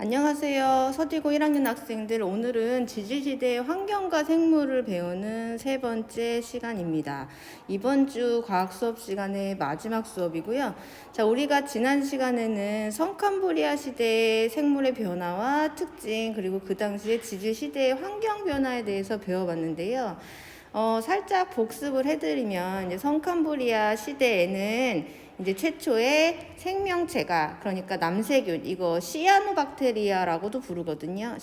안녕하세요. 서디고 1학년 학생들, 오늘은 지질시대의 환경과 생물을 배우는 세 번째 시간입니다. 이번 주 과학 수업 시간의 마지막 수업이고요. 자, 우리가 지난 시간에는 성캄브리아 시대의 생물의 변화와 특징, 그리고 그 당시에 지질시대의 환경 변화에 대해서 배워봤는데요. 살짝 복습을 해드리면, 이제 성캄브리아 시대에는 이제 최초의 생명체가, 그러니까 남세균, 이거 시아노박테리아라고도 부르거든요.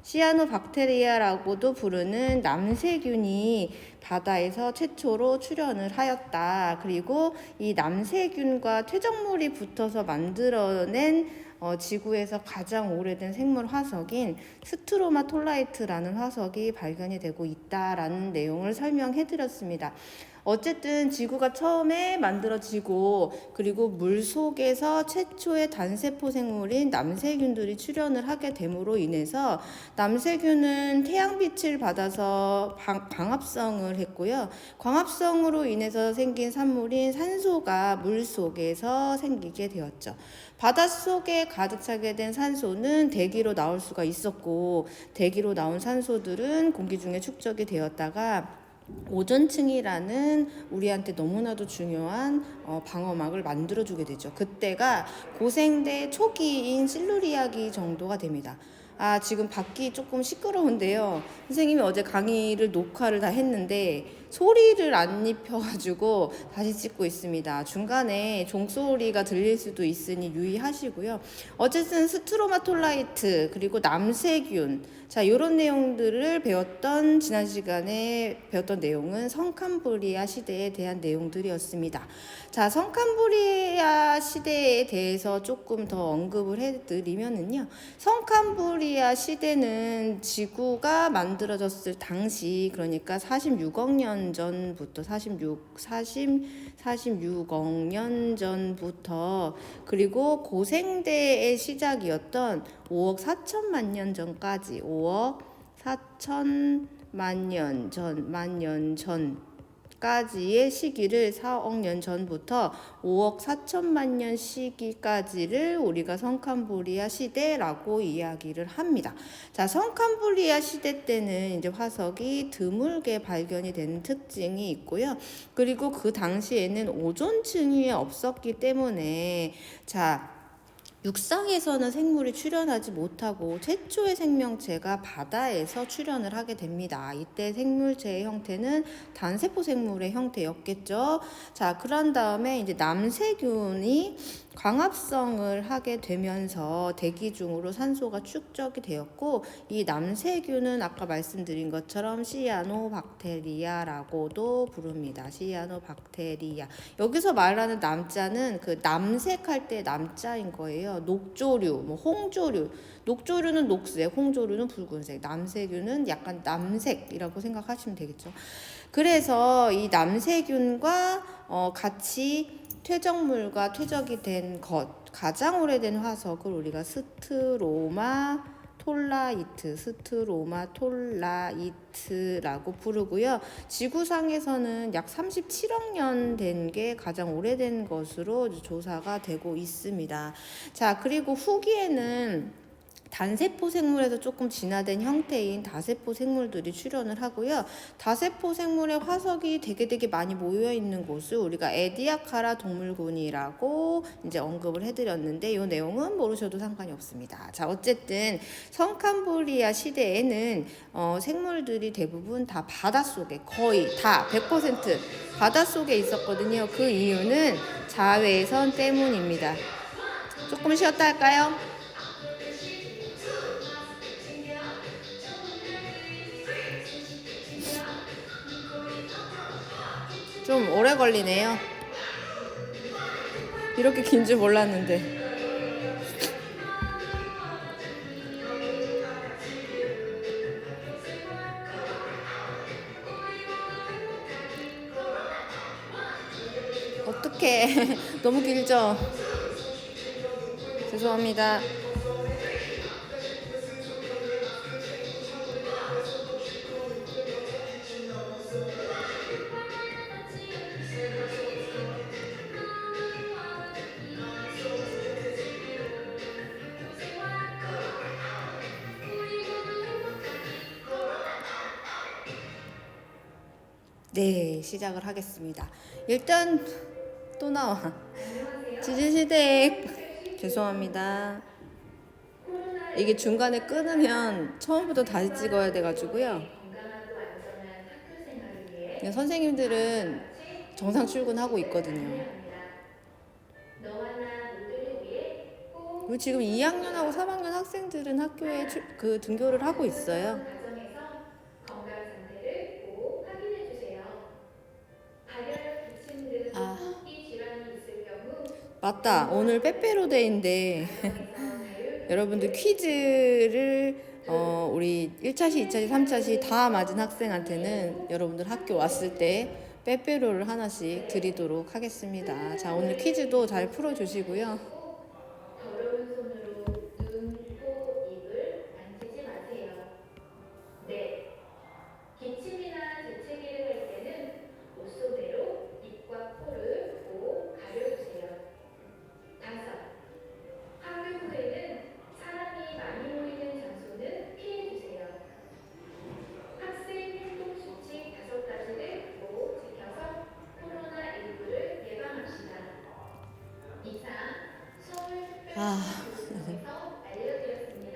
시아노박테리아라고도 부르는 남세균이 바다에서 최초로 출현을 하였다. 그리고 이 남세균과 퇴적물이 붙어서 만들어낸 지구에서 가장 오래된 생물 화석인 스트로마톨라이트라는 화석이 발견이 되고 있다라는 내용을 설명해 드렸습니다. 어쨌든 지구가 처음에 만들어지고, 그리고 물 속에서 최초의 단세포 생물인 남세균들이 출현을 하게 됨으로 인해서 남세균은 태양빛을 받아서 광합성을 했고요. 광합성으로 인해서 생긴 산물인 산소가 물 속에서 생기게 되었죠. 바닷속에 가득 차게 된 산소는 대기로 나올 수가 있었고, 대기로 나온 산소들은 공기 중에 축적이 되었다가 오존층이라는 우리한테 너무나도 중요한 방어막을 만들어주게 되죠. 그때가 고생대 초기인 실루리아기 정도가 됩니다. 지금 밖이 조금 시끄러운데요. 선생님이 어제 강의를 녹화를 다 했는데 소리를 안 입혀가지고 다시 찍고 있습니다. 중간에 종소리가 들릴 수도 있으니 유의하시고요. 어쨌든 스트로마톨라이트, 그리고 남세균, 자, 이런 내용들을 지난 시간에 배웠던 내용은 성캄브리아 시대에 대한 내용들이었습니다. 자, 성캄브리아 시대에 대해서 조금 더 언급을 해드리면은요, 성캄브리아 시대는 지구가 만들어졌을 당시, 그러니까 46억 년 전부터 46억 년 전부터, 그리고 고생대의 시작이었던 5억 4천만 년 전까지, 5억 4천만 년 전까지의 시기를, 4억 년 전부터 5억 4천만 년 시기까지를 우리가 성캄브리아 시대라고 이야기를 합니다. 자, 성캄브리아 시대 때는 이제 화석이 드물게 발견이 되는 특징이 있고요. 그리고 그 당시에는 오존층이 없었기 때문에, 자, 육상에서는 생물이 출현하지 못하고 최초의 생명체가 바다에서 출현을 하게 됩니다. 이때 생물체의 형태는 단세포 생물의 형태였겠죠. 자, 그런 다음에 이제 남세균이 광합성을 하게 되면서 대기 중으로 산소가 축적이 되었고, 이 남세균은 아까 말씀드린 것처럼 시아노박테리아라고도 부릅니다. 시아노박테리아. 여기서 말하는 남자는 그 남색할 때 남자인 거예요. 녹조류, 홍조류. 녹조류는 녹색, 홍조류는 붉은색, 남세균은 약간 남색이라고 생각하시면 되겠죠. 그래서 이 남세균과 같이 퇴적물과 퇴적이 된 가장 오래된 화석을 우리가 스트로마톨라이트라고 부르고요. 지구상에서는 약 37억 년 된 게 가장 오래된 것으로 조사가 되고 있습니다. 자, 그리고 후기에는 단세포 생물에서 조금 진화된 형태인 다세포 생물들이 출현을 하고요. 다세포 생물의 화석이 되게 많이 모여 있는 곳을 우리가 에디아카라 동물군이라고 이제 언급을 해드렸는데, 이 내용은 모르셔도 상관이 없습니다. 자, 어쨌든 성캄브리아 시대에는 생물들이 대부분 다 바닷속에, 거의 다 100% 바닷속에 있었거든요. 그 이유는 자외선 때문입니다. 조금 쉬었다 할까요? 좀 오래 걸리네요. 이렇게 긴 줄 몰랐는데. 어떡해. 너무 길죠? 죄송합니다. 네, 시작을 하겠습니다. 일단 또 나와. 지지시댁 죄송합니다. 이게 중간에 끊으면 처음부터 다시 찍어야 돼가지고요. 선생님들은 정상 출근하고 있거든요. 그리고 지금 2학년하고 3학년 학생들은 학교에 등교를 하고 있어요. 맞다. 오늘 빼빼로데이인데 여러분들 퀴즈를 우리 1차시, 2차시, 3차시 다 맞은 학생한테는 여러분들 학교 왔을 때 빼빼로를 하나씩 드리도록 하겠습니다. 자, 오늘 퀴즈도 잘 풀어주시고요. 더러운 손으로 눈, 코, 입을 만지지 마세요. 네. 기침이나 재채기를 할 때는 옷소매로 입과 코를 꼭 가려주세요. 5. 학교 후에는 사람이 많이 모이는 장소는 피해주세요. 학생 행동 수칙 5가지를 꼭 지켜서 코로나19를 예방합시다. 이상 서울특별시에서 알려드렸습니다.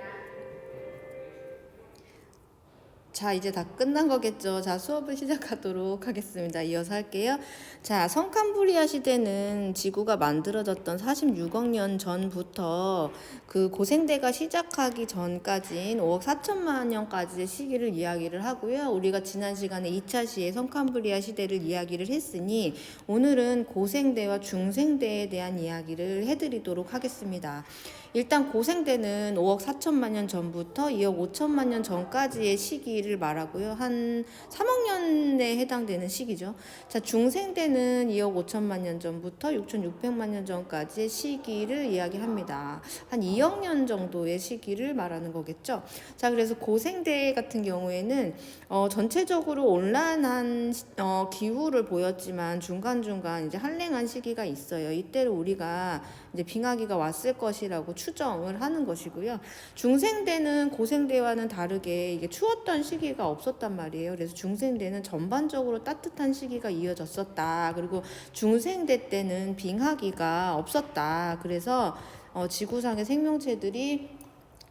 자, 이제 다 끝난 거겠죠. 자, 수업을 시작하도록 하겠습니다. 이어서 할게요. 자, 성캄브리아 시대는 지구가 만들어졌던 46억 년 전부터 그 고생대가 시작하기 전까지인 5억 4천만 년까지의 시기를 이야기를 하고요. 우리가 지난 시간에 2차 시에 성캄브리아 시대를 이야기를 했으니 오늘은 고생대와 중생대에 대한 이야기를 해드리도록 하겠습니다. 일단 고생대는 5억 4천만 년 전부터 2억 5천만 년 전까지의 시기를 말하고요. 한 3억 년에 해당되는 시기죠. 자, 중생대는 2억 5천만 년 전부터 6,600만 년 전까지의 시기를 이야기합니다. 한 2억 년 정도의 시기를 말하는 거겠죠. 자, 그래서 고생대 같은 경우에는 전체적으로 온난한 기후를 보였지만 중간중간 이제 한랭한 시기가 있어요. 이때를 우리가 이제 빙하기가 왔을 것이라고 추정을 하는 것이고요. 중생대는 고생대와는 다르게 이게 추웠던 시기가 없었단 말이에요. 그래서 중생대는 전반적으로 따뜻한 시기가 이어졌었다. 그리고 중생대 때는 빙하기가 없었다. 그래서 지구상의 생명체들이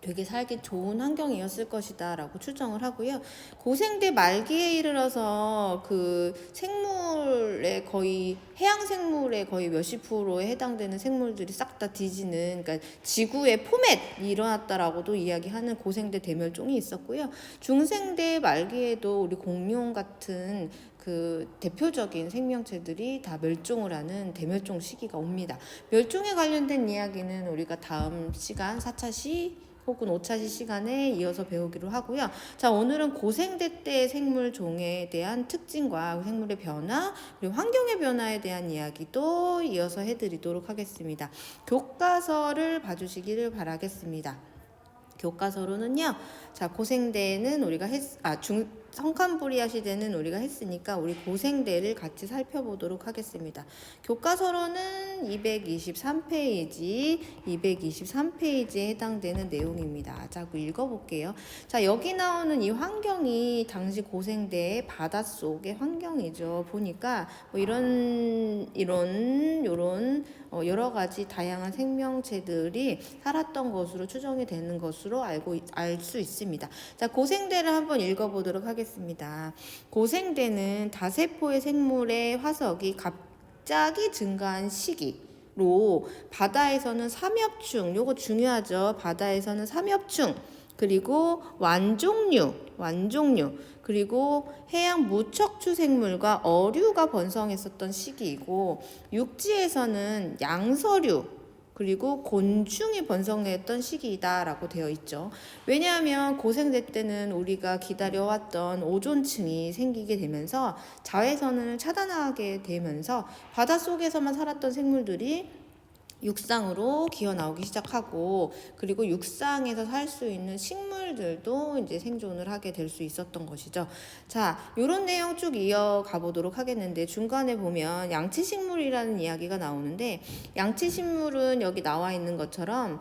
되게 살기 좋은 환경이었을 것이다 라고 추정을 하고요. 고생대 말기에 이르러서 그 생물의 거의 해양 생물의 거의 몇십 프로에 해당되는 생물들이 싹 다 뒤지는, 그러니까 지구의 포맷이 일어났다라고도 이야기하는 고생대 대멸종이 있었고요. 중생대 말기에도 우리 공룡 같은 그 대표적인 생명체들이 다 멸종을 하는 대멸종 시기가 옵니다. 멸종에 관련된 이야기는 우리가 다음 시간 4차시 혹은 5차시 시간에 이어서 배우기로 하고요. 자, 오늘은 고생대 때 생물 종에 대한 특징과 생물의 변화, 그리고 환경의 변화에 대한 이야기도 이어서 해드리도록 하겠습니다. 교과서를 봐주시기를 바라겠습니다. 교과서로는요. 자, 고생대는 우리가 성캄브리아 시대는 우리가 했으니까 우리 고생대를 같이 살펴보도록 하겠습니다. 교과서로는 223페이지에 해당되는 내용입니다. 자, 읽어볼게요. 자, 여기 나오는 이 환경이 당시 고생대의 바닷속의 환경이죠. 보니까 뭐 이런 여러 가지 다양한 생명체들이 살았던 것으로 추정이 되는 것으로 알 수 있습니다. 자, 고생대를 한번 읽어보도록 하겠습니다. 고생대는 다세포의 생물의 화석이 갑자기 증가한 시기로 바다에서는 삼엽충, 요거 중요하죠. 바다에서는 삼엽충, 그리고 완종류, 그리고 해양 무척추 생물과 어류가 번성했었던 시기이고, 육지에서는 양서류, 그리고 곤충이 번성했던 시기이다라고 되어 있죠. 왜냐하면 고생대 때는 우리가 기다려왔던 오존층이 생기게 되면서 자외선을 차단하게 되면서 바닷속에서만 살았던 생물들이 육상으로 기어 나오기 시작하고, 그리고 육상에서 살 수 있는 식물들도 이제 생존을 하게 될 수 있었던 것이죠. 자, 요런 내용 쭉 이어가 보도록 하겠는데, 중간에 보면 양치식물이라는 이야기가 나오는데, 양치식물은 여기 나와 있는 것처럼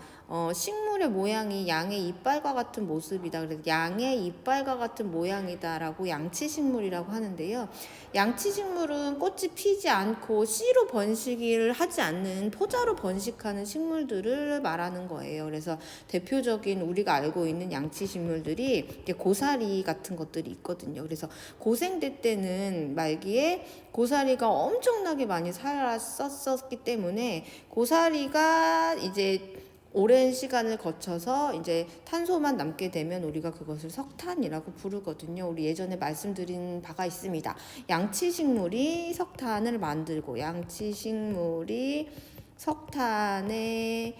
식물의 모양이 양의 이빨과 같은 모습이다. 그래서 양의 이빨과 같은 모양이다라고 양치식물이라고 하는데요. 양치식물은 꽃이 피지 않고 씨로 번식을 하지 않는 포자로 번식하는 식물들을 말하는 거예요. 그래서 대표적인 우리가 알고 있는 양치식물들이 고사리 같은 것들이 있거든요. 그래서 고생대 때는 말기에 고사리가 엄청나게 많이 살았었기 때문에 고사리가 이제 오랜 시간을 거쳐서 이제 탄소만 남게 되면 우리가 그것을 석탄이라고 부르거든요. 우리 예전에 말씀드린 바가 있습니다. 양치식물이 석탄을 만들고 양치식물이 석탄의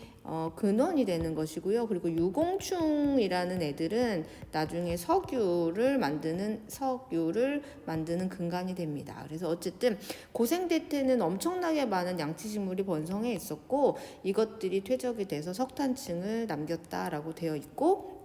근원이 되는 것이고요. 그리고 유공충이라는 애들은 나중에 석유를 만드는 근간이 됩니다. 그래서 어쨌든 고생대 때는 엄청나게 많은 양치식물이 번성해 있었고, 이것들이 퇴적이 돼서 석탄층을 남겼다라고 되어 있고,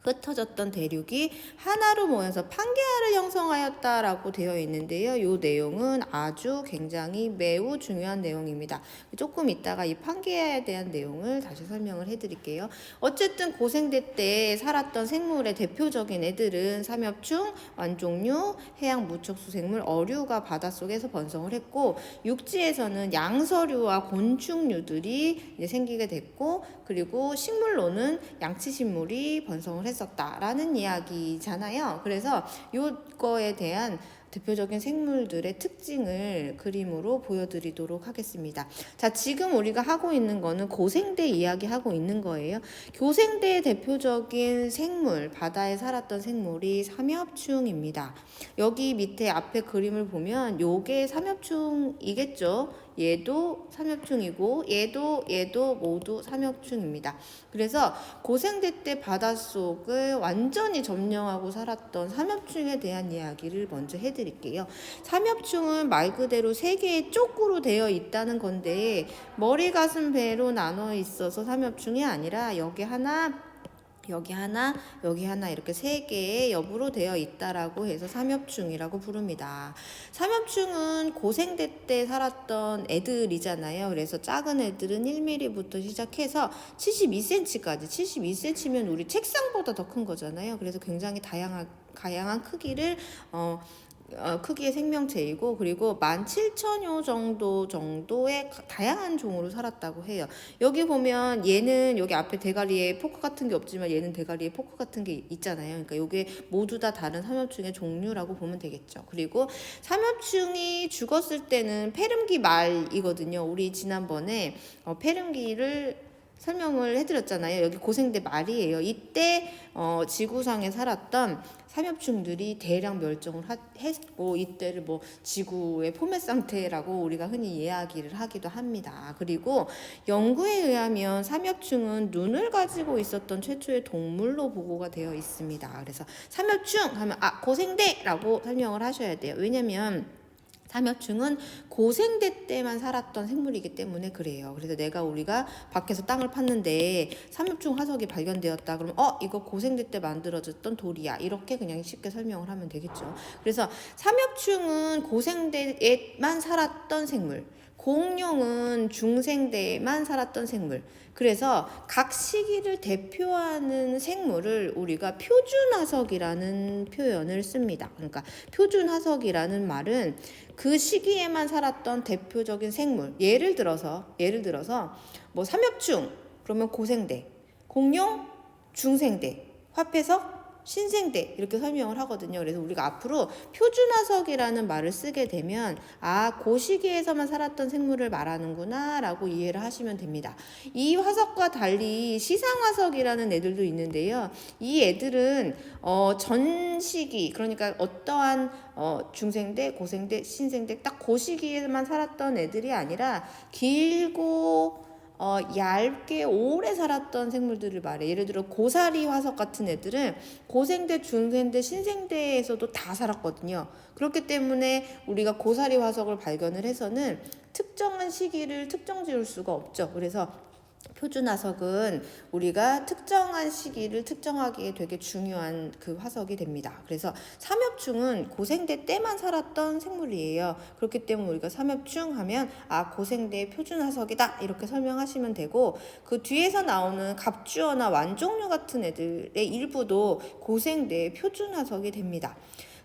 흩어졌던 대륙이 하나로 모여서 판게아를 형성하였다라고 되어 있는데요. 이 내용은 아주 굉장히 매우 중요한 내용입니다. 조금 이따가 이 판게아에 대한 내용을 다시 설명을 해드릴게요. 어쨌든 고생대 때 살았던 생물의 대표적인 애들은 삼엽충, 완종류, 해양 무척수생물, 어류가 바닷속에서 번성을 했고, 육지에서는 양서류와 곤충류들이 이제 생기게 됐고, 그리고 식물로는 양치식물이 번성을 했었다라는 이야기잖아요. 그래서 이거에 대한 대표적인 생물들의 특징을 그림으로 보여드리도록 하겠습니다. 자, 지금 우리가 하고 있는 거는 고생대 이야기하고 있는 거예요. 고생대의 대표적인 생물, 바다에 살았던 생물이 삼엽충입니다. 여기 밑에 앞에 그림을 보면 요게 삼엽충이겠죠. 얘도 삼엽충이고 얘도 모두 삼엽충입니다. 그래서 고생대 때 바닷속을 완전히 점령하고 살았던 삼엽충에 대한 이야기를 먼저 해드릴게요. 삼엽충은 말 그대로 세 개의 쪽으로 되어 있다는 건데, 머리, 가슴, 배로 나눠 있어서 삼엽충이 아니라 여기 하나, 여기 하나, 여기 하나 이렇게 세 개의 엽으로 되어 있다라고 해서 삼엽충이라고 부릅니다. 삼엽충은 고생대 때 살았던 애들이잖아요. 그래서 작은 애들은 1mm부터 시작해서 72cm까지, 72cm면 우리 책상보다 더 큰 거잖아요. 그래서 굉장히 다양한 크기를 크기의 생명체이고, 그리고 17,000여 정도의 다양한 종으로 살았다고 해요. 여기 보면 얘는 여기 앞에 대가리에 포크 같은 게 없지만 얘는 대가리에 포크 같은 게 있잖아요. 그러니까 이게 모두 다 다른 삼엽충의 종류라고 보면 되겠죠. 그리고 삼엽충이 죽었을 때는 폐렴기 말이거든요. 우리 지난번에 폐렴기를 설명을 해드렸잖아요. 여기 고생대 말이에요. 이때 지구상에 살았던 삼엽충들이 대량 멸종을 했고, 이때를 뭐 지구의 포맷 상태라고 우리가 흔히 이야기를 하기도 합니다. 그리고 연구에 의하면 삼엽충은 눈을 가지고 있었던 최초의 동물로 보고가 되어 있습니다. 그래서 삼엽충 하면 고생대라고 설명을 하셔야 돼요. 왜냐면 삼엽충은 고생대 때만 살았던 생물이기 때문에 그래요. 그래서 우리가 밖에서 땅을 팠는데 삼엽충 화석이 발견되었다. 그러면 이거 고생대 때 만들어졌던 돌이야. 이렇게 그냥 쉽게 설명을 하면 되겠죠. 그래서 삼엽충은 고생대에만 살았던 생물, 공룡은 중생대에만 살았던 생물. 그래서 각 시기를 대표하는 생물을 우리가 표준화석이라는 표현을 씁니다. 그러니까 표준화석이라는 말은 그 시기에만 살았던 대표적인 생물, 예를 들어서 뭐 삼엽충 그러면 고생대, 공룡 중생대, 화폐석 신생대 이렇게 설명을 하거든요. 그래서 우리가 앞으로 표준화석이라는 말을 쓰게 되면 그 시기에서만 살았던 생물을 말하는구나 라고 이해를 하시면 됩니다. 이 화석과 달리 시상화석이라는 애들도 있는데요. 이 애들은 전 시기, 그러니까 어떠한 중생대, 고생대, 신생대 딱 그 시기에만 살았던 애들이 아니라 길고 얇게 오래 살았던 생물들을 말해. 예를 들어 고사리 화석 같은 애들은 고생대, 중생대, 신생대에서도 다 살았거든요. 그렇기 때문에 우리가 고사리 화석을 발견을 해서는 특정한 시기를 특정 지을 수가 없죠. 그래서 표준화석은 우리가 특정한 시기를 특정하기에 되게 중요한 그 화석이 됩니다. 그래서 삼엽충은 고생대 때만 살았던 생물이에요. 그렇기 때문에 우리가 삼엽충 하면 고생대의 표준화석이다 이렇게 설명하시면 되고, 그 뒤에서 나오는 갑주어나 완종류 같은 애들의 일부도 고생대의 표준화석이 됩니다.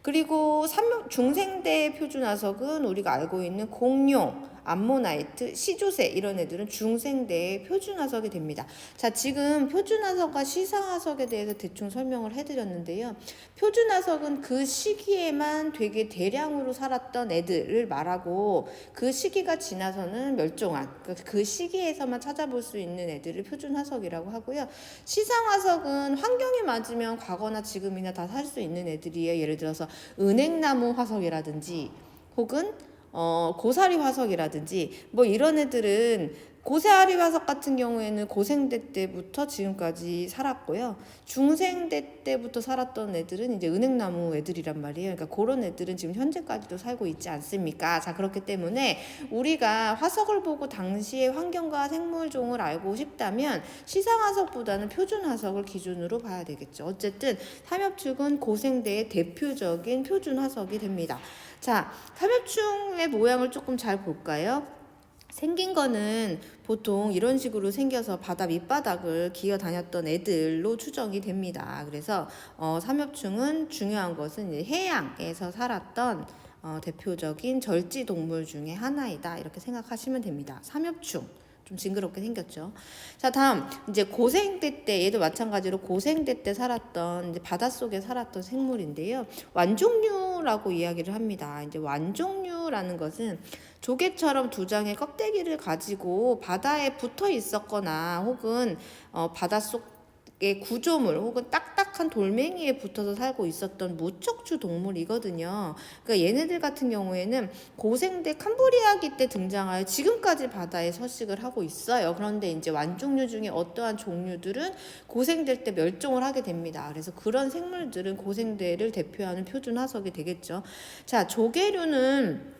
그리고 중생대 표준화석은 우리가 알고 있는 공룡, 암모나이트, 시조새 이런 애들은 중생대의 표준화석이 됩니다. 자, 지금 표준화석과 시상화석에 대해서 대충 설명을 해드렸는데요. 표준화석은 그 시기에만 되게 대량으로 살았던 애들을 말하고, 그 시기가 지나서는 멸종한, 그 시기에서만 찾아볼 수 있는 애들을 표준화석이라고 하고요. 시상화석은 환경이 맞으면 과거나 지금이나 다 살 수 있는 애들이에요. 예를 들어서 은행나무 화석이라든지 혹은 고사리 화석이라든지 뭐 이런 애들은, 고사리 화석 같은 경우에는 고생대 때부터 지금까지 살았고요. 중생대 때부터 살았던 애들은 이제 은행나무 애들이란 말이에요. 그러니까 그런 애들은 지금 현재까지도 살고 있지 않습니까? 자, 그렇기 때문에 우리가 화석을 보고 당시의 환경과 생물종을 알고 싶다면 시상화석보다는 표준화석을 기준으로 봐야 되겠죠. 어쨌든 삼엽충은 고생대의 대표적인 표준화석이 됩니다. 자, 삼엽충의 모양을 조금 잘 볼까요? 생긴 거는 보통 이런 식으로 생겨서 바다 밑바닥을 기어 다녔던 애들로 추정이 됩니다. 그래서 삼엽충은 중요한 것은 이제 해양에서 살았던 대표적인 절지 동물 중에 하나이다 이렇게 생각하시면 됩니다. 삼엽충. 좀 징그럽게 생겼죠. 자, 다음 이제 고생대 때, 얘도 마찬가지로 고생대 때 살았던, 이제 바닷속에 살았던 생물인데요. 완종류라고 이야기를 합니다. 이제 완종류라는 것은 조개처럼 두 장의 껍데기를 가지고 바다에 붙어 있었거나 혹은 바닷속 구조물 혹은 딱딱한 돌멩이에 붙어서 살고 있었던 무척추 동물이거든요. 그러니까 얘네들 같은 경우에는 고생대 캄브리아기 때 등장하여 지금까지 바다에 서식을 하고 있어요. 그런데 이제 완종류 중에 어떠한 종류들은 고생될 때 멸종을 하게 됩니다. 그래서 그런 생물들은 고생대를 대표하는 표준화석이 되겠죠. 자, 조개류는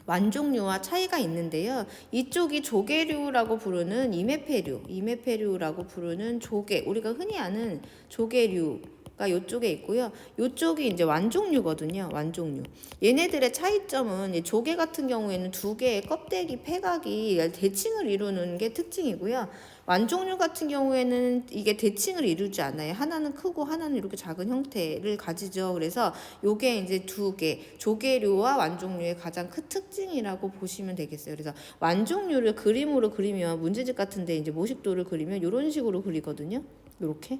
완종류와 차이가 있는데요. 이쪽이 조개류라고 부르는 이메페류라고 부르는 조개, 우리가 흔히 아는 조개류가 이쪽에 있고요. 이쪽이 이제 완종류거든요. 완종류. 얘네들의 차이점은, 조개 같은 경우에는 두 개의 껍데기 폐각이 대칭을 이루는 게 특징이고요. 완종류 같은 경우에는 이게 대칭을 이루지 않아요. 하나는 크고 하나는 이렇게 작은 형태를 가지죠. 그래서 요게 이제 두 개, 조개류와 완종류의 가장 큰 특징이라고 보시면 되겠어요. 그래서 완종류를 그림으로 그리면, 문제집 같은데 이제 모식도를 그리면 이런 식으로 그리거든요. 이렇게.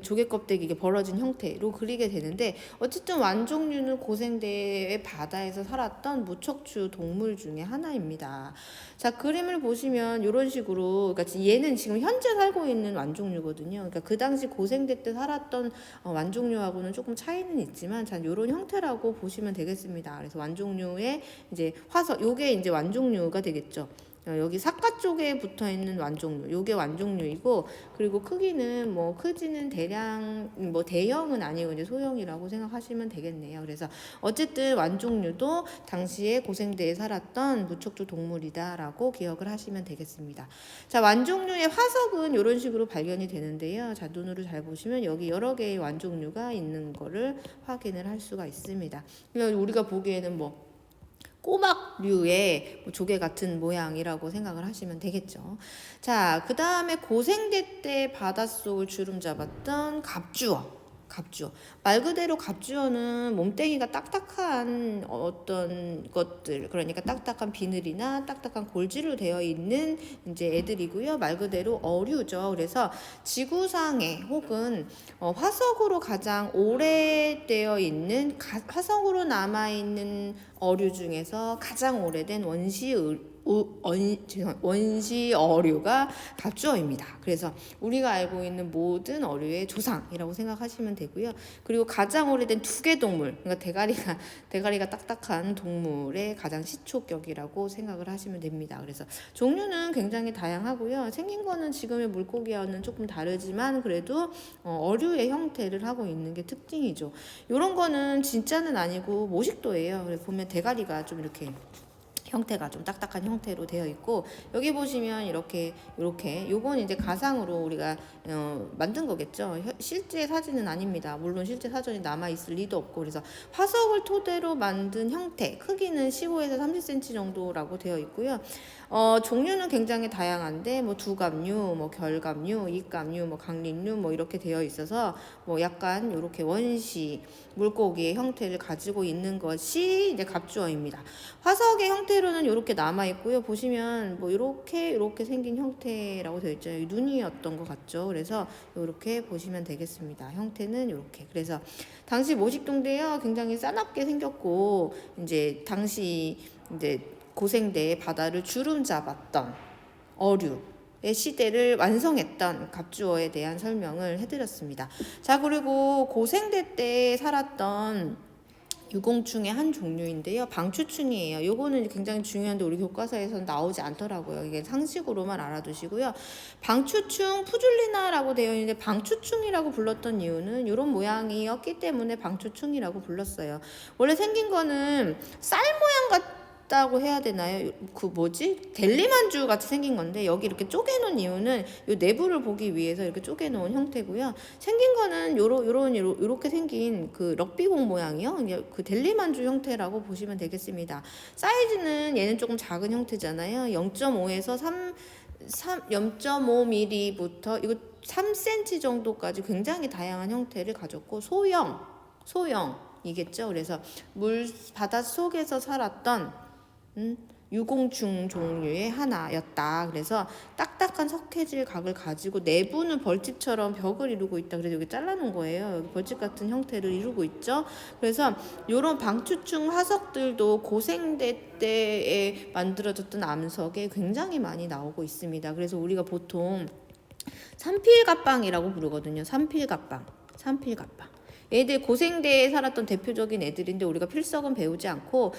조개 껍데기 이게 벌어진 형태로 그리게 되는데, 어쨌든 완종류는 고생대의 바다에서 살았던 무척추 동물 중에 하나입니다. 자, 그림을 보시면 이런 식으로, 그러니까 얘는 지금 현재 살고 있는 완종류거든요. 그러니까 그 당시 고생대 때 살았던 완종류하고는 조금 차이는 있지만, 자, 이런 형태라고 보시면 되겠습니다. 그래서 완종류의 이제 화석, 요게 이제 완종류가 되겠죠. 여기 사과 쪽에 붙어 있는 완종류, 요게 완종류이고, 그리고 크기는 뭐 크지는 대량 뭐 대형은 아니고 이제 소형이라고 생각하시면 되겠네요. 그래서 어쨌든 완종류도 당시에 고생대에 살았던 무척추 동물이다라고 기억을 하시면 되겠습니다. 자, 완종류의 화석은 이런 식으로 발견이 되는데요. 자, 눈으로 잘 보시면 여기 여러 개의 완종류가 있는 거를 확인을 할 수가 있습니다. 우리가 보기에는 뭐 꼬막류의 조개 같은 모양이라고 생각을 하시면 되겠죠. 자, 그 다음에 고생대 때 바닷속을 주름 잡았던 갑주어. 말 그대로 갑주어는 몸뚱이가 딱딱한 어떤 것들, 그러니까 딱딱한 비늘이나 딱딱한 골지로 되어 있는 이제 애들이고요. 말 그대로 어류죠. 그래서 지구상에 혹은 화석으로 가장 오래되어 있는, 화석으로 남아 있는 어류 중에서 가장 오래된 원시 원시 어류가 갑주어입니다. 그래서 우리가 알고 있는 모든 어류의 조상이라고 생각하시면 되고요. 그리고 가장 오래된 두개 동물, 그러니까 대가리가 딱딱한 동물의 가장 시초격이라고 생각을 하시면 됩니다. 그래서 종류는 굉장히 다양하고요. 생긴 거는 지금의 물고기와는 조금 다르지만 그래도 어류의 형태를 하고 있는 게 특징이죠. 이런 거는 진짜는 아니고 모식도예요. 그래서 보면 대가리가 좀 이렇게 형태가 좀 딱딱한 형태로 되어 있고, 여기 보시면 이렇게 요건 이제 가상으로 우리가 만든 거겠죠. 실제 사진은 아닙니다. 물론 실제 사진이 남아 있을 리도 없고, 그래서 화석을 토대로 만든 형태, 크기는 15에서 30cm 정도라고 되어 있고요. 종류는 굉장히 다양한데 뭐 두갑류, 뭐 결갑류, 이갑류, 뭐 강린류 뭐 이렇게 되어 있어서 뭐 약간 이렇게 원시 물고기의 형태를 가지고 있는 것이 이제 갑주어입니다. 화석의 형태로는 이렇게 남아 있고요. 보시면 뭐 이렇게 생긴 형태라고 되어 있죠. 눈이었던 것 같죠. 그래서 이렇게 보시면 되겠습니다. 형태는 이렇게. 그래서 당시 모식도인데요, 굉장히 싸납게 생겼고, 이제 당시 이제 고생대의 바다를 주름 잡았던 어류의 시대를 완성했던 갑주어에 대한 설명을 해드렸습니다. 자, 그리고 고생대 때 살았던 유공충의 한 종류인데요. 방추충이에요. 요거는 굉장히 중요한데 우리 교과서에서는 나오지 않더라고요. 이게 상식으로만 알아두시고요. 방추충 푸줄리나라고 되어 있는데 방추충이라고 불렀던 이유는 이런 모양이었기 때문에 방추충이라고 불렀어요. 원래 생긴 거는 쌀 모양 같다고 해야 되나요? 그 뭐지? 델리만주 같이 생긴 건데 여기 이렇게 쪼개놓은 이유는 요 내부를 보기 위해서 이렇게 쪼개놓은 형태고요. 생긴 거는 요렇게 생긴 그 럭비공 모양이요. 그 델리만주 형태라고 보시면 되겠습니다. 사이즈는 얘는 조금 작은 형태잖아요. 0.5에서 0.5mm부터 이거 3cm 정도까지 굉장히 다양한 형태를 가졌고 소형이겠죠. 그래서 바다 속에서 살았던 유공충 종류의 하나였다. 그래서 딱딱한 석회질 각을 가지고 내부는 벌집처럼 벽을 이루고 있다. 그래서 여기 잘라놓은 거예요. 여기 벌집 같은 형태를 이루고 있죠. 그래서 이런 방추충 화석들도 고생대 때에 만들어졌던 암석에 굉장히 많이 나오고 있습니다. 그래서 우리가 보통 산필갑방이라고 부르거든요. 산필갑방. 얘들 고생대에 살았던 대표적인 애들인데 우리가 필석은 배우지 않고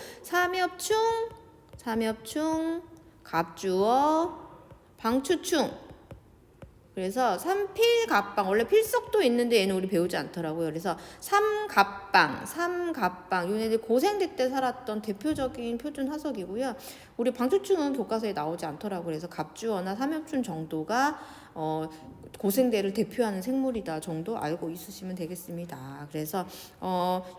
삼엽충, 갑주어, 방추충. 그래서 삼필갑방, 원래 필석도 있는데 얘는 우리 배우지 않더라고요. 그래서 삼갑방, 요네들 고생대 때 살았던 대표적인 표준 화석이고요. 우리 방추충은 교과서에 나오지 않더라고요. 그래서 갑주어나 삼엽충 정도가 고생대를 대표하는 생물이다 정도 알고 있으시면 되겠습니다. 그래서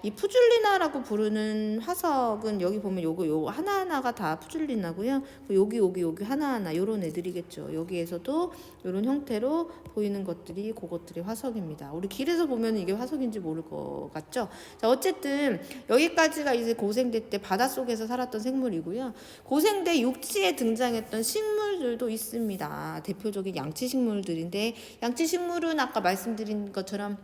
이 푸줄리나라고 부르는 화석은 여기 보면 요 하나하나가 다 푸줄리나고요. 여기 하나하나 요런 애들이겠죠. 여기에서도 요런 형태로 보이는 것들이 그것들이 화석입니다. 우리 길에서 보면 이게 화석인지 모를 것 같죠? 자, 어쨌든 여기까지가 이제 고생대 때 바닷속에서 살았던 생물이고요. 고생대 육지에 등장했던 식물들도 있습니다. 대표적인 양치식물들인데 양치식물은 아까 말씀드린 것처럼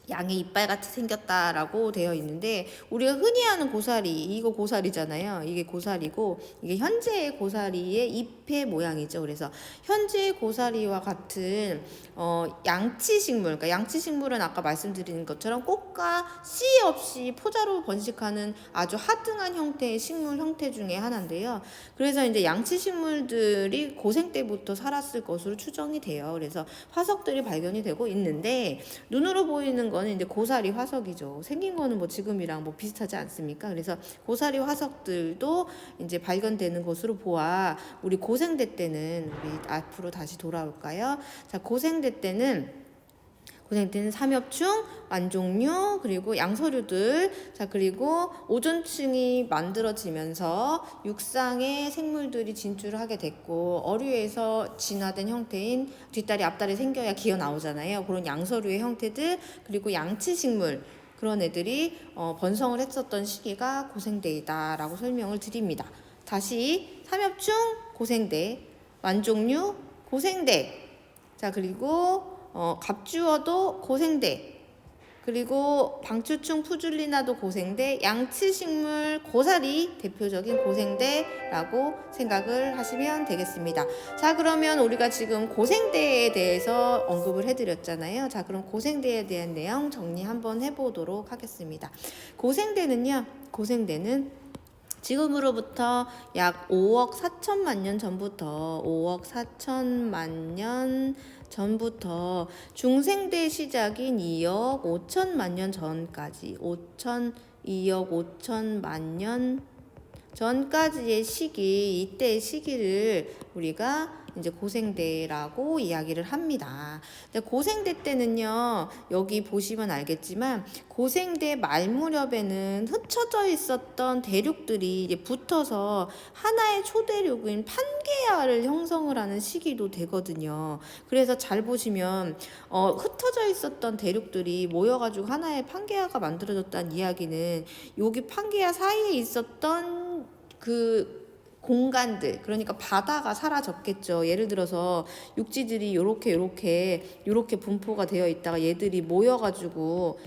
양의 이빨 같이 생겼다라고 되어 있는데 우리가 흔히 아는 고사리, 이거 고사리잖아요. 이게 고사리고 이게 현재의 고사리의 잎의 모양이죠. 그래서 현재의 고사리와 같은 양치식물, 그러니까 양치식물은 아까 말씀드린 것처럼 꽃과 씨 없이 포자로 번식하는 아주 하등한 형태의 식물 형태 중에 하나인데요. 그래서 이제 양치식물들이 고생 때부터 살았을 것으로 추정이 돼요. 그래서 화석들이 발견이 되고 있는데 눈으로 보이는 거는 이제 고사리 화석이죠. 생긴 거는 뭐 지금이랑 뭐 비슷하지 않습니까? 그래서 고사리 화석들도 이제 발견되는 것으로 보아 우리 고생대 때는 우리 앞으로 다시 돌아올까요? 자, 고생대 때는 삼엽충, 완종류, 그리고 양서류들, 자, 그리고 오존층이 만들어지면서 육상의 생물들이 진출을 하게 됐고 어류에서 진화된 형태인 뒷다리, 앞다리 생겨야 기어 나오잖아요. 그런 양서류의 형태들, 그리고 양치식물 그런 애들이 번성을 했었던 시기가 고생대이다라고 설명을 드립니다. 다시 삼엽충, 고생대, 완종류, 고생대, 자, 그리고 갑주어도 고생대, 그리고 방추충 푸줄리나도 고생대, 양치식물 고사리 대표적인 고생대라고 생각을 하시면 되겠습니다. 자, 그러면 우리가 지금 고생대에 대해서 언급을 해드렸잖아요. 자, 그럼 고생대에 대한 내용 정리 한번 해보도록 하겠습니다. 고생대는 지금으로부터 약 5억 4천만 년 전부터 중생대 시작인 2억 5천만 년 전까지 2억 5천만 년 전까지의 시기, 이때의 시기를 우리가 이제 고생대라고 이야기를 합니다. 근데 고생대 때는요, 여기 보시면 알겠지만 고생대 말 무렵에는 흩어져 있었던 대륙들이 이제 붙어서 하나의 초대륙인 판게아를 형성을 하는 시기도 되거든요. 그래서 잘 보시면 흩어져 있었던 대륙들이 모여가지고 하나의 판게아가 만들어졌다는 이야기는 여기 판게아 사이에 있었던 그 공간들, 그러니까 바다가 사라졌겠죠. 예를 들어서 육지들이 요렇게 분포가 되어 있다가 얘들이 모여가지고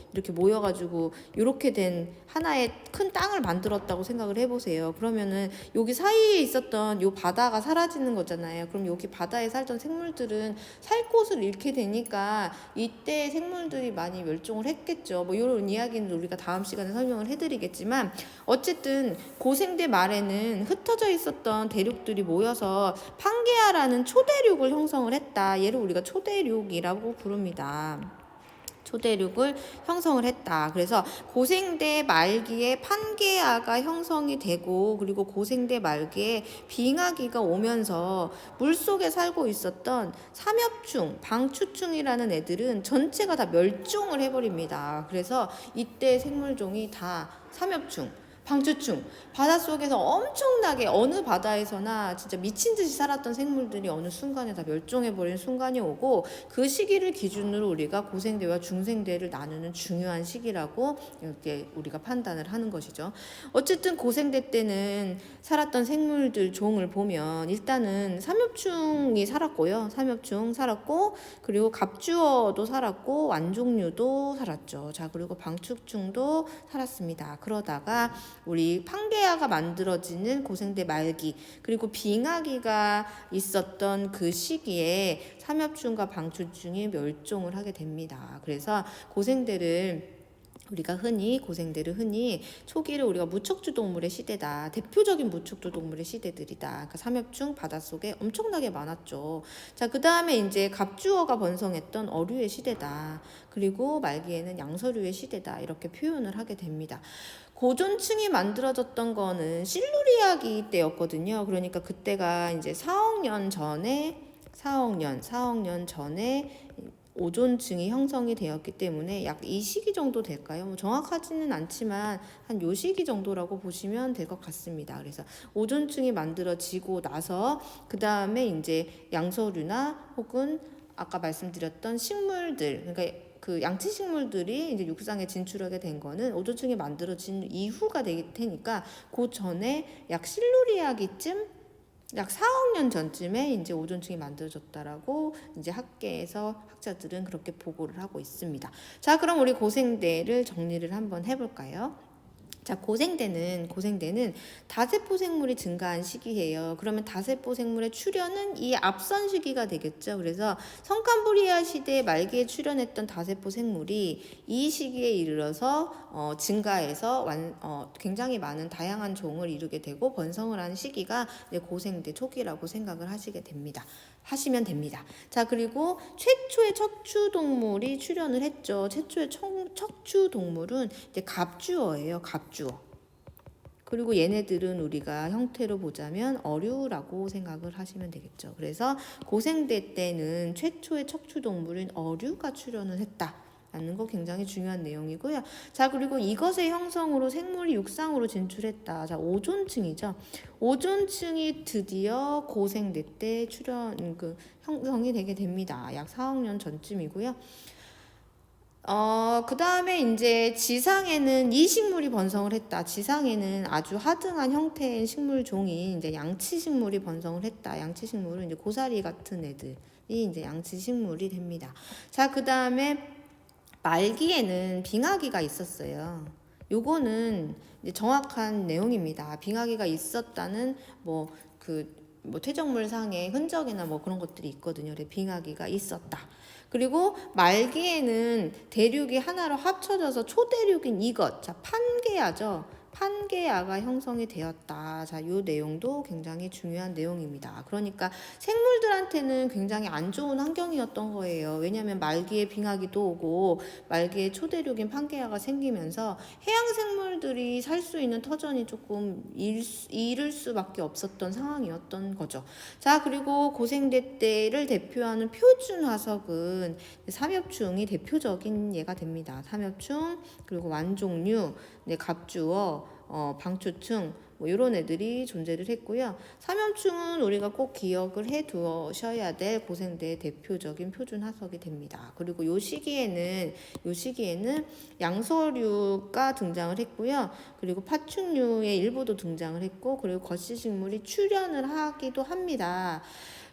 이렇게 된 하나의 큰 땅을 만들었다고 생각을 해보세요. 그러면은 여기 사이에 있었던 요 바다가 사라지는 거잖아요. 그럼 여기 바다에 살던 생물들은 살 곳을 잃게 되니까 이때 생물들이 많이 멸종을 했겠죠. 뭐 이런 이야기는 우리가 다음 시간에 설명을 해드리겠지만, 어쨌든 고생대 말에는 흩어져 있었던 대륙들이 모여서 판게아라는 초대륙을 형성을 했다. 얘를 우리가 초대륙이라고 부릅니다. 초대륙을 형성을 했다. 그래서 고생대 말기에 판게아가 형성이 되고, 그리고 고생대 말기에 빙하기가 오면서 물속에 살고 있었던 삼엽충, 방추충이라는 애들은 전체가 다 멸종을 해버립니다. 그래서 이때 생물종이 다 삼엽충, 방추충, 바닷속에서 엄청나게 어느 바다에서나 진짜 미친 듯이 살았던 생물들이 어느 순간에 다 멸종해버리는 순간이 오고, 그 시기를 기준으로 우리가 고생대와 중생대를 나누는 중요한 시기라고 이렇게 우리가 판단을 하는 것이죠. 어쨌든 고생대 때는 살았던 생물들 종을 보면 일단은 삼엽충이 살았고요. 삼엽충 살았고, 그리고 갑주어도 살았고, 완종류도 살았죠. 자, 그리고 방추충도 살았습니다. 그러다가 우리 판게아가 만들어지는 고생대 말기, 그리고 빙하기가 있었던 그 시기에 삼엽충과 방추충이 멸종을 하게 됩니다. 그래서 고생대를 흔히 초기를 우리가 무척주 동물의 시대다, 대표적인 무척주 동물의 시대들이다. 그러니까 삼엽충 바닷속에 엄청나게 많았죠. 자, 그 다음에 이제 갑주어가 번성했던 어류의 시대다. 그리고 말기에는 양서류의 시대다. 이렇게 표현을 하게 됩니다. 고존층이 만들어졌던 거는 실루리아기 때였거든요. 그러니까 그때가 이제 4억 년 전에 오존층이 형성이 되었기 때문에 약 이 시기 정도 될까요? 뭐 정확하지는 않지만 한 요 시기 정도라고 보시면 될 것 같습니다. 그래서 오존층이 만들어지고 나서 그 다음에 이제 양서류나 혹은 아까 말씀드렸던 식물들, 그러니까 그 양치식물들이 이제 육상에 진출하게 된 거는 오존층이 만들어진 이후가 될 테니까, 그 전에 약 실루리아기쯤, 약 4억 년 전쯤에 이제 오존층이 만들어졌다라고 이제 학자들은 그렇게 보고를 하고 있습니다. 자, 그럼 우리 고생대를 정리를 한번 해볼까요? 자, 고생대는 다세포 생물이 증가한 시기예요. 그러면 다세포 생물의 출현은 이 앞선 시기가 되겠죠. 그래서 성캄브리아 시대 말기에 출현했던 다세포 생물이 이 시기에 이르러서 증가해서 굉장히 많은 다양한 종을 이루게 되고 번성을 하는 시기가 이제 고생대 초기라고 생각을 하시면 됩니다. 자, 그리고 최초의 척추 동물이 출현을 했죠. 최초의 척추 동물은 이제 갑주어예요. 갑주어. 그리고 얘네들은 우리가 형태로 보자면 어류라고 생각을 하시면 되겠죠. 그래서 고생대 때는 최초의 척추 동물인 어류가 출현을 했다라는 거 굉장히 중요한 내용이고요. 자, 그리고 이것의 형성으로 생물이 육상으로 진출했다. 자, 오존층이죠. 오존층이 드디어 고생대 때 형성이 되게 됩니다. 약 4억 년 전쯤이고요. 그 다음에 이제 지상에는 이 식물이 번성을 했다. 지상에는 아주 하등한 형태의 식물종이 이제 양치식물이 번성을 했다. 양치식물은 이제 고사리 같은 애들이 이제 양치식물이 됩니다. 자, 그 다음에 말기에는 빙하기가 있었어요. 요거는 이제 정확한 내용입니다. 빙하기가 있었다는 뭐 퇴적물상의 흔적이나 뭐 그런 것들이 있거든요. 그래서 빙하기가 있었다. 그리고 말기에는 대륙이 하나로 합쳐져서 초대륙인 이것, 자 판게아죠. 판게아가 형성이 되었다. 자, 이 내용도 굉장히 중요한 내용입니다. 그러니까 생물들한테는 굉장히 안 좋은 환경이었던 거예요. 왜냐하면 말기에 빙하기도 오고 말기에 초대륙인 판게아가 생기면서 해양 생물들이 살 수 있는 터전이 조금 잃을 수밖에 없었던 상황이었던 거죠. 자, 그리고 고생대 때를 대표하는 표준 화석은 삼엽충이 대표적인 예가 됩니다. 삼엽충, 그리고 완종류, 갑주어, 방추충 뭐 이런 애들이 존재를 했고요. 삼엽충은 우리가 꼭 기억을 해 두셔야 될 고생대의 대표적인 표준 화석이 됩니다. 그리고 요 시기에는 양서류가 등장을 했고요. 그리고 파충류의 일부도 등장을 했고, 그리고 거시식물이 출현을 하기도 합니다.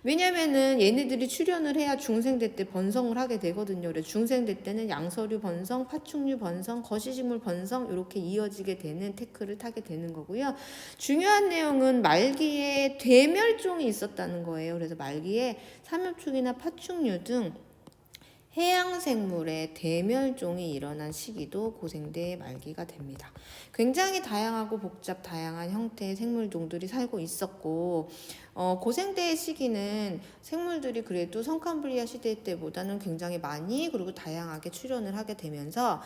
왜냐면은 얘네들이 출현을 해야 중생대 때 번성을 하게 되거든요. 그래서 중생대 때는 양서류 번성, 파충류 번성, 거시식물 번성 이렇게 이어지게 되는 태클을 타게 되는 거고요. 중요한 내용은 말기에 대멸종이 있었다는 거예요. 그래서 말기에 삼엽충이나 파충류 등 해양생물의 대멸종이 일어난 시기도 고생대의 말기가 됩니다. 굉장히 다양하고 다양한 형태의 생물종들이 살고 있었고, 고생대의 시기는 생물들이 그래도 성캄브리아 시대 때보다는 굉장히 많이 그리고 다양하게 출현을 하게 되면서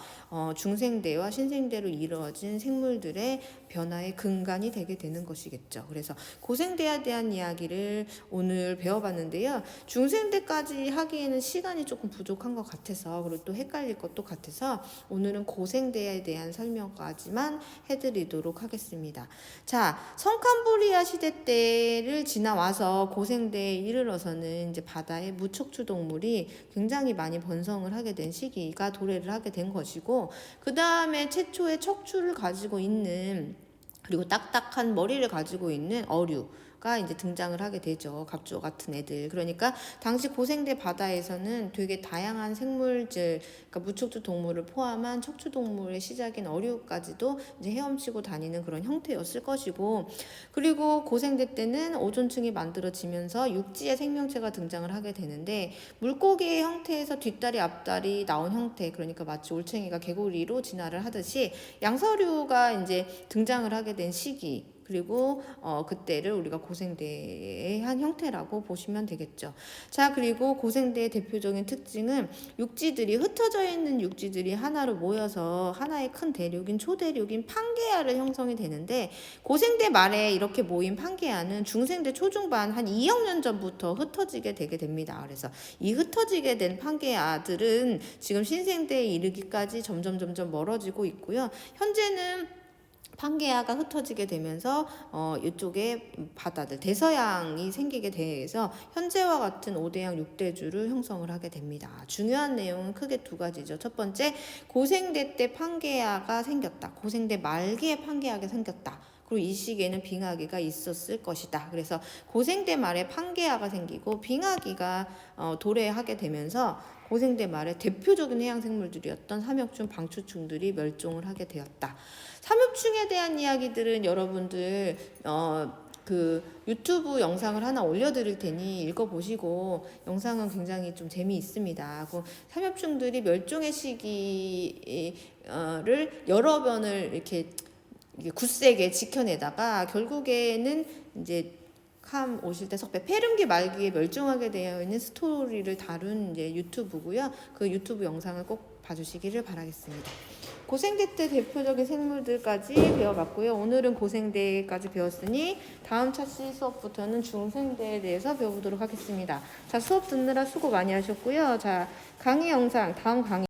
중생대와 신생대로 이루어진 생물들의 변화의 근간이 되게 되는 것이겠죠. 그래서 고생대에 대한 이야기를 오늘 배워봤는데요. 중생대까지 하기에는 시간이 조금 부족한 것 같아서, 그리고 또 헷갈릴 것도 같아서 오늘은 고생대에 대한 설명까지만 해드리도록 하겠습니다. 자, 성캄브리아 시대 때를 지나와서 고생대에 이르러서는 이제 바다의 무척추 동물이 굉장히 많이 번성을 하게 된 시기가 도래를 하게 된 것이고, 그 다음에 최초의 척추를 가지고 있는, 그리고 딱딱한 머리를 가지고 있는 어류가 이제 등장을 하게 되죠. 갑주어 같은 애들. 그러니까 당시 고생대 바다에서는 되게 다양한 생물질, 그러니까 무척추 동물을 포함한 척추 동물의 시작인 어류까지도 이제 헤엄치고 다니는 그런 형태였을 것이고, 그리고 고생대 때는 오존층이 만들어지면서 육지의 생명체가 등장을 하게 되는데, 물고기의 형태에서 뒷다리 앞다리 나온 형태, 그러니까 마치 올챙이가 개구리로 진화를 하듯이 양서류가 이제 등장을 하게 된 시기, 그리고 그때를 우리가 고생대의 한 형태라고 보시면 되겠죠. 자, 그리고 고생대의 대표적인 특징은 흩어져 있는 육지들이 하나로 모여서 하나의 큰 대륙인 초대륙인 판게아를 형성이 되는데, 고생대 말에 이렇게 모인 판게아는 중생대 초중반 한 2억 년 전부터 흩어지게 되게 됩니다. 그래서 이 흩어지게 된 판게아들은 지금 신생대에 이르기까지 점점 멀어지고 있고요. 현재는 판게아가 흩어지게 되면서 이쪽에 바다들 대서양이 생기게 돼서 현재와 같은 5대양 6대주를 형성을 하게 됩니다. 중요한 내용은 크게 두 가지죠. 첫 번째, 고생대 때 판게아가 생겼다. 고생대 말기에 판게아가 생겼다. 그리고 이 시기에는 빙하기가 있었을 것이다. 그래서 고생대 말에 판게아가 생기고 빙하기가 도래하게 되면서 고생대 말에 대표적인 해양생물들이었던 삼엽충, 방추충들이 멸종을 하게 되었다. 삼엽충에 대한 이야기들은 여러분들 그 유튜브 영상을 하나 올려드릴 테니 읽어보시고, 영상은 굉장히 좀 재미있습니다. 그 삼엽충들이 멸종의 시기를 여러 번을 이렇게 굳세게 지켜내다가 결국에는 이제 캄 오실 때 석배 페름기 말기에 멸종하게 되어 있는 스토리를 다룬 이제 유튜브고요. 그 유튜브 영상을 꼭 봐주시기를 바라겠습니다. 고생대 때 대표적인 생물들까지 배워봤고요. 오늘은 고생대까지 배웠으니 다음 차시 수업부터는 중생대에 대해서 배워보도록 하겠습니다. 자, 수업 듣느라 수고 많이 하셨고요. 자, 강의 영상 다음 강의